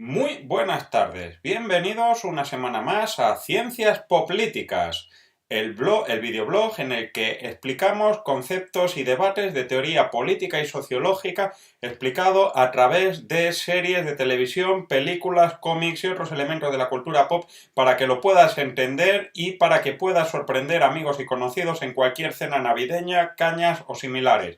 Muy buenas tardes, bienvenidos una semana más a Ciencias Poplíticas, el videoblog en el que explicamos conceptos y debates de teoría política y sociológica explicado a través de series de televisión, películas, cómics y otros elementos de la cultura pop para que lo puedas entender y para que puedas sorprender amigos y conocidos en cualquier cena navideña, cañas o similares.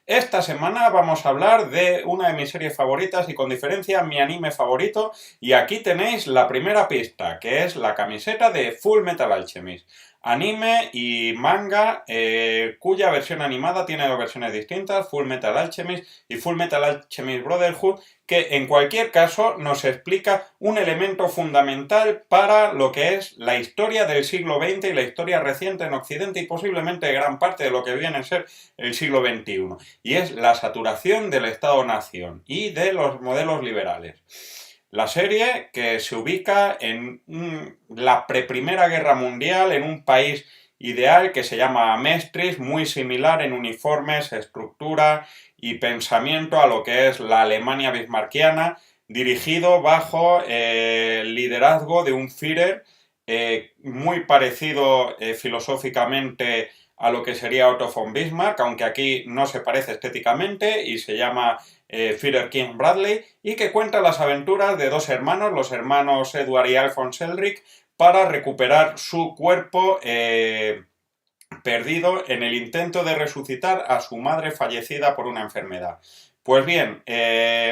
Esta semana vamos a hablar de una de mis series favoritas y con diferencia mi anime favorito, y aquí tenéis la primera pista, que es la camiseta de Full Metal Alchemist. Anime y manga cuya versión animada tiene dos versiones distintas, Full Metal Alchemist y Full Metal Alchemist Brotherhood, que en cualquier caso nos explica un elemento fundamental para lo que es la historia del siglo XX y la historia reciente en Occidente y posiblemente gran parte de lo que viene a ser el siglo XXI. Y es la saturación del Estado-nación y de los modelos liberales. La serie, que se ubica en la pre-Primera Guerra Mundial, en un país ideal que se llama Amestris, muy similar en uniformes, estructura y pensamiento a lo que es la Alemania bismarckiana, dirigido bajo el liderazgo de un Führer muy parecido filosóficamente a lo que sería Otto von Bismarck, aunque aquí no se parece estéticamente y se llama Führer King Bradley, y que cuenta las aventuras de dos hermanos, los hermanos Edward y Alphonse Elric, para recuperar su cuerpo perdido en el intento de resucitar a su madre fallecida por una enfermedad. Pues bien,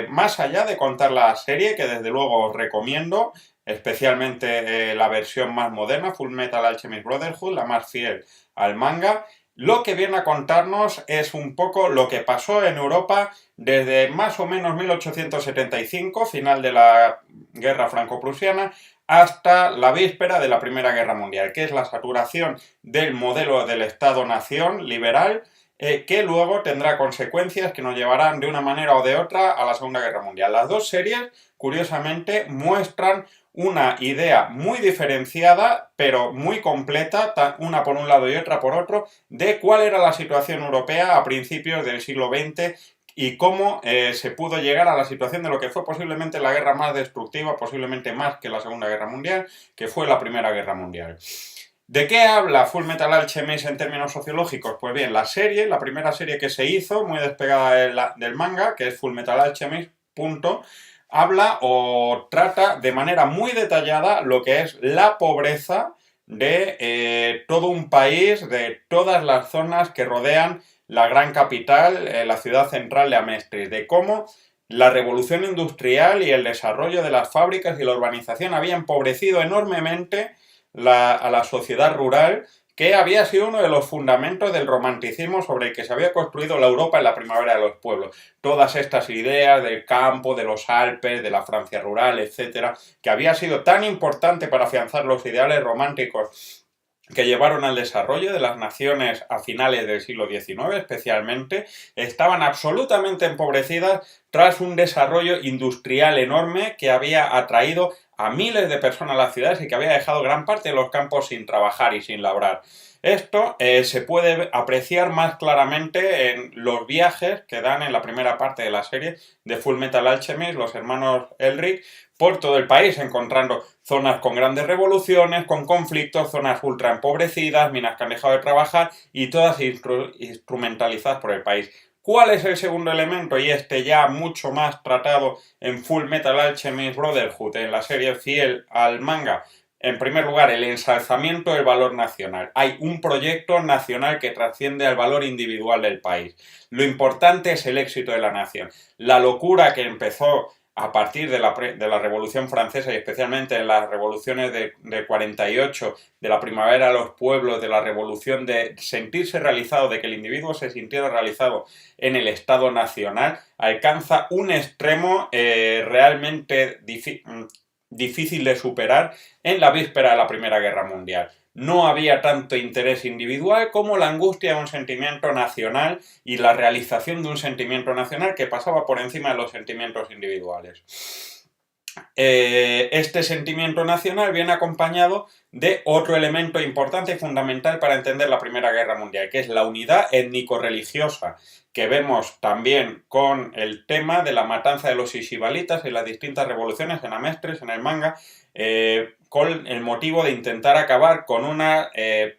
más allá de contar la serie, que desde luego os recomiendo, especialmente la versión más moderna, Full Metal Alchemist Brotherhood, la más fiel al manga, lo que viene a contarnos es un poco lo que pasó en Europa desde más o menos 1875, final de la Guerra Franco-Prusiana, hasta la víspera de la Primera Guerra Mundial, que es la saturación del modelo del Estado-nación liberal, que luego tendrá consecuencias que nos llevarán de una manera o de otra a la Segunda Guerra Mundial. Las dos series, curiosamente, muestran una idea muy diferenciada, pero muy completa, una por un lado y otra por otro, de cuál era la situación europea a principios del siglo XX y cómo se pudo llegar a la situación de lo que fue posiblemente la guerra más destructiva, posiblemente más que la Segunda Guerra Mundial, que fue la Primera Guerra Mundial. ¿De qué habla Full Metal Alchemist en términos sociológicos? Pues bien, la primera serie que se hizo, muy despegada del manga, que es Full Metal Alchemist, punto, habla o trata de manera muy detallada lo que es la pobreza de todo un país, de todas las zonas que rodean la gran capital, la ciudad central de Amestris, de cómo la revolución industrial y el desarrollo de las fábricas y la urbanización había empobrecido enormemente a la sociedad rural, que había sido uno de los fundamentos del romanticismo sobre el que se había construido la Europa en la primavera de los pueblos. Todas estas ideas del campo, de los Alpes, de la Francia rural, etcétera, que había sido tan importante para afianzar los ideales románticos que llevaron al desarrollo de las naciones a finales del siglo XIX especialmente, estaban absolutamente empobrecidas tras un desarrollo industrial enorme que había atraído a miles de personas a las ciudades y que había dejado gran parte de los campos sin trabajar y sin labrar. Esto se puede apreciar más claramente en los viajes que dan en la primera parte de la serie de Full Metal Alchemist, los hermanos Elric, por todo el país, encontrando zonas con grandes revoluciones, con conflictos, zonas ultra empobrecidas, minas que han dejado de trabajar y todas instrumentalizadas por el país. ¿Cuál es el segundo elemento? Y este ya mucho más tratado en Full Metal Alchemist Brotherhood, en la serie fiel al manga. En primer lugar, el ensalzamiento del valor nacional. Hay un proyecto nacional que trasciende al valor individual del país. Lo importante es el éxito de la nación. La locura que empezó a partir de la Revolución Francesa y especialmente en las revoluciones de 48, de la primavera de los pueblos, de la revolución de sentirse realizado, de que el individuo se sintiera realizado en el Estado nacional, alcanza un extremo realmente difícil de superar en la víspera de la Primera Guerra Mundial. No había tanto interés individual como la angustia de un sentimiento nacional y la realización de un sentimiento nacional que pasaba por encima de los sentimientos individuales. Este sentimiento nacional viene acompañado de otro elemento importante y fundamental para entender la Primera Guerra Mundial, que es la unidad étnico-religiosa, que vemos también con el tema de la matanza de los ishibalitas en las distintas revoluciones, en Amestres, en el manga, con el motivo de intentar acabar con una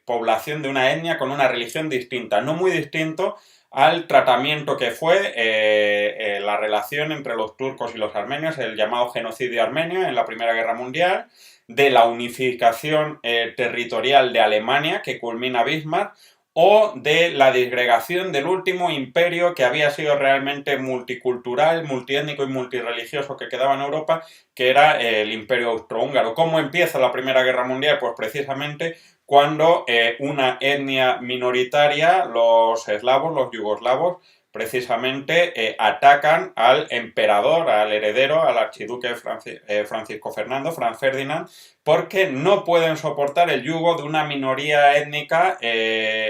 población de una etnia, con una religión distinta, no muy distinto al tratamiento que fue la relación entre los turcos y los armenios, el llamado genocidio armenio en la Primera Guerra Mundial, de la unificación territorial de Alemania que culmina Bismarck, o de la disgregación del último imperio que había sido realmente multicultural, multiétnico y multirreligioso que quedaba en Europa, que era el Imperio Austrohúngaro. ¿Cómo empieza la Primera Guerra Mundial? Pues precisamente cuando una etnia minoritaria, los eslavos, los yugoslavos, precisamente atacan al emperador, al heredero, al archiduque Francisco Fernando, Franz Ferdinand, porque no pueden soportar el yugo de una minoría étnica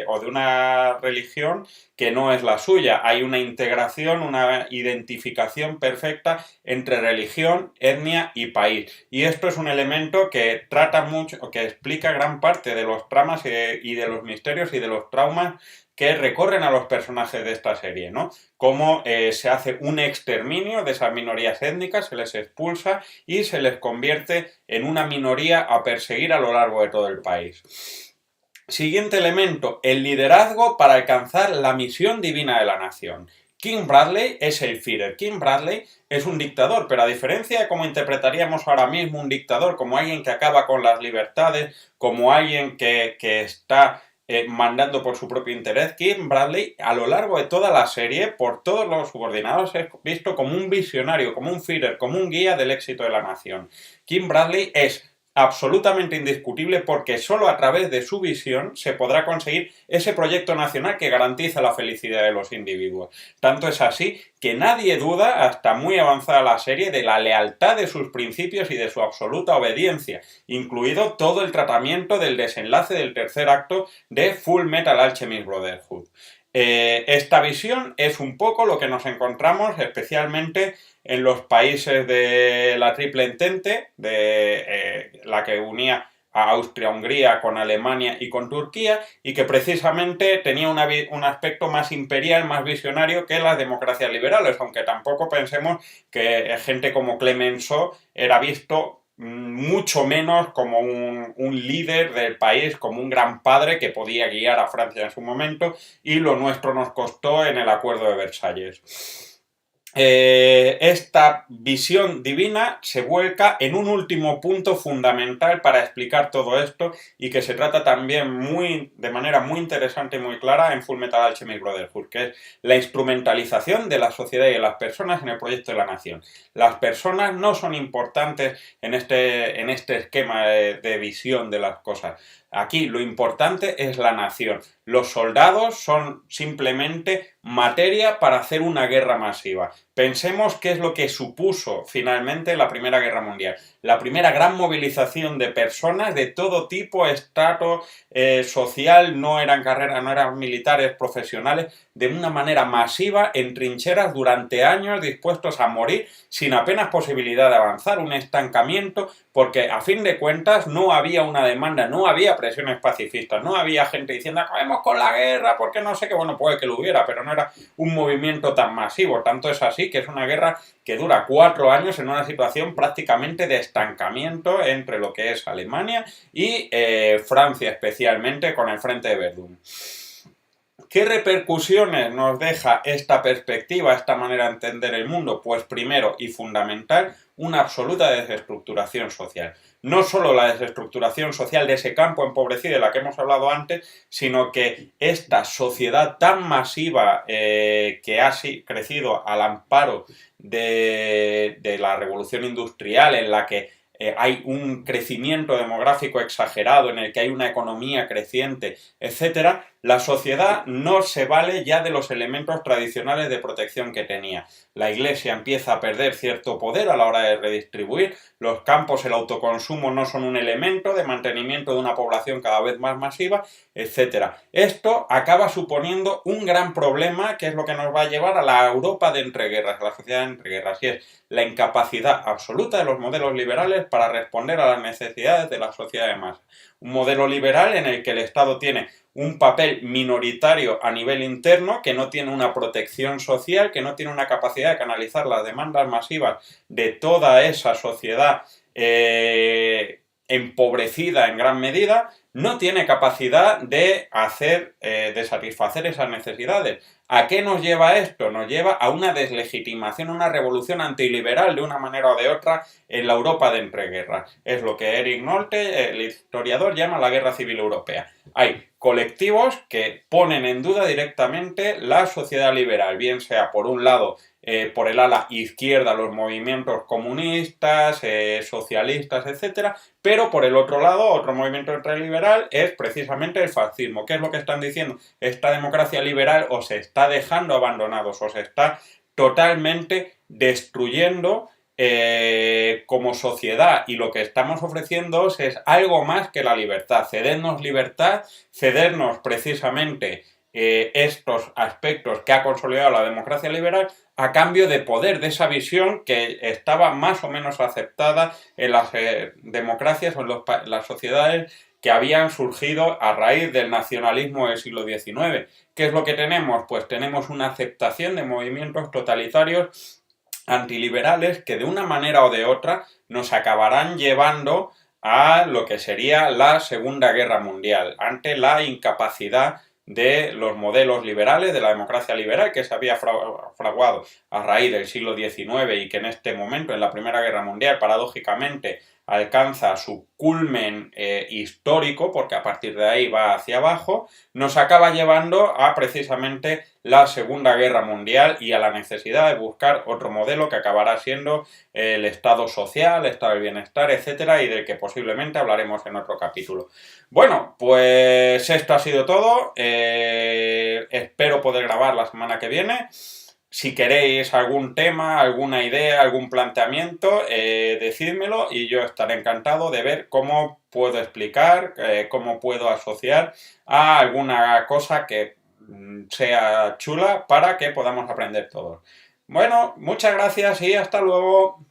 o de una religión que no es la suya. Hay una integración, una identificación perfecta entre religión, etnia y país. Y esto es un elemento que trata mucho, que explica gran parte de los tramas y de los misterios y de los traumas que recorren a los personajes de esta serie, ¿no? Cómo se hace un exterminio de esas minorías étnicas, se les expulsa y se les convierte en una minoría a perseguir a lo largo de todo el país. Siguiente elemento, el liderazgo para alcanzar la misión divina de la nación. King Bradley es el Führer. King Bradley es un dictador, pero a diferencia de cómo interpretaríamos ahora mismo un dictador como alguien que acaba con las libertades, como alguien que está mandando por su propio interés, King Bradley a lo largo de toda la serie, por todos los subordinados, es visto como un visionario, como un Führer, como un guía del éxito de la nación. King Bradley es absolutamente indiscutible porque solo a través de su visión se podrá conseguir ese proyecto nacional que garantiza la felicidad de los individuos. Tanto es así que nadie duda, hasta muy avanzada la serie, de la lealtad de sus principios y de su absoluta obediencia, incluido todo el tratamiento del desenlace del tercer acto de Full Metal Alchemist Brotherhood. Esta visión es un poco lo que nos encontramos especialmente en los países de la Triple Entente, de la que unía a Austria-Hungría con Alemania y con Turquía, y que precisamente tenía un aspecto más imperial, más visionario que las democracias liberales, aunque tampoco pensemos que gente como Clemenceau era visto mucho menos como un líder del país, como un gran padre que podía guiar a Francia en su momento, y lo nuestro nos costó en el Acuerdo de Versalles. Esta visión divina se vuelca en un último punto fundamental para explicar todo esto y que se trata también de manera muy interesante y muy clara en Fullmetal Alchemist Brotherhood, que es la instrumentalización de la sociedad y de las personas en el proyecto de la nación. Las personas no son importantes en este esquema de visión de las cosas. Aquí lo importante es la nación. Los soldados son simplemente materia para hacer una guerra masiva. Pensemos qué es lo que supuso finalmente la Primera Guerra Mundial. La primera gran movilización de personas de todo tipo, estrato social, no eran carreras, no eran militares, profesionales, de una manera masiva en trincheras durante años dispuestos a morir sin apenas posibilidad de avanzar, un estancamiento, porque a fin de cuentas no había una demanda, no había presiones pacifistas, no había gente diciendo acabemos con la guerra porque no sé qué, bueno, puede que lo hubiera, pero no era un movimiento tan masivo, tanto es así que es una guerra que dura 4 años en una situación prácticamente de estancamiento entre lo que es Alemania y Francia, especialmente con el frente de Verdún. ¿Qué repercusiones nos deja esta perspectiva, esta manera de entender el mundo? Pues primero y fundamental, una absoluta desestructuración social. No solo la desestructuración social de ese campo empobrecido de la que hemos hablado antes, sino que esta sociedad tan masiva que ha crecido al amparo de la revolución industrial, en la que hay un crecimiento demográfico exagerado, en el que hay una economía creciente, etcétera, la sociedad no se vale ya de los elementos tradicionales de protección que tenía. La Iglesia empieza a perder cierto poder a la hora de redistribuir, los campos, el autoconsumo no son un elemento de mantenimiento de una población cada vez más masiva, etcétera. Esto acaba suponiendo un gran problema, que es lo que nos va a llevar a la Europa de entreguerras, a la sociedad de entreguerras, y es la incapacidad absoluta de los modelos liberales para responder a las necesidades de la sociedad de masa. Un modelo liberal en el que el Estado tiene un papel minoritario a nivel interno, que no tiene una protección social, que no tiene una capacidad de canalizar las demandas masivas de toda esa sociedad empobrecida en gran medida, no tiene capacidad de de satisfacer esas necesidades. ¿A qué nos lleva esto? Nos lleva a una deslegitimación, una revolución antiliberal de una manera o de otra en la Europa de entreguerras. Es lo que Eric Nolte, el historiador, llama la guerra civil europea. Hay colectivos que ponen en duda directamente la sociedad liberal, bien sea por un lado por el ala izquierda los movimientos comunistas, socialistas, etcétera, pero por el otro lado, otro movimiento ultraliberal es precisamente el fascismo. ¿Qué es lo que están diciendo? Esta democracia liberal os está dejando abandonados, os está totalmente destruyendo como sociedad, y lo que estamos ofreciéndoos es algo más que la libertad. Cedernos libertad, cedernos precisamente estos aspectos que ha consolidado la democracia liberal a cambio de poder, de esa visión que estaba más o menos aceptada en las democracias o en las sociedades que habían surgido a raíz del nacionalismo del siglo XIX. ¿Qué es lo que tenemos? Pues tenemos una aceptación de movimientos totalitarios antiliberales que de una manera o de otra nos acabarán llevando a lo que sería la Segunda Guerra Mundial, ante la incapacidad de los modelos liberales, de la democracia liberal que se había fraguado a raíz del siglo XIX y que en este momento, en la Primera Guerra Mundial, paradójicamente alcanza su culmen histórico, porque a partir de ahí va hacia abajo, nos acaba llevando a precisamente la Segunda Guerra Mundial y a la necesidad de buscar otro modelo que acabará siendo el Estado social, el Estado del bienestar, etcétera, y del que posiblemente hablaremos en otro capítulo. Bueno, pues esto ha sido todo. Espero poder grabar la semana que viene. Si queréis algún tema, alguna idea, algún planteamiento, decídmelo y yo estaré encantado de ver cómo puedo explicar, cómo puedo asociar a alguna cosa que sea chula para que podamos aprender todos. Bueno, muchas gracias y hasta luego.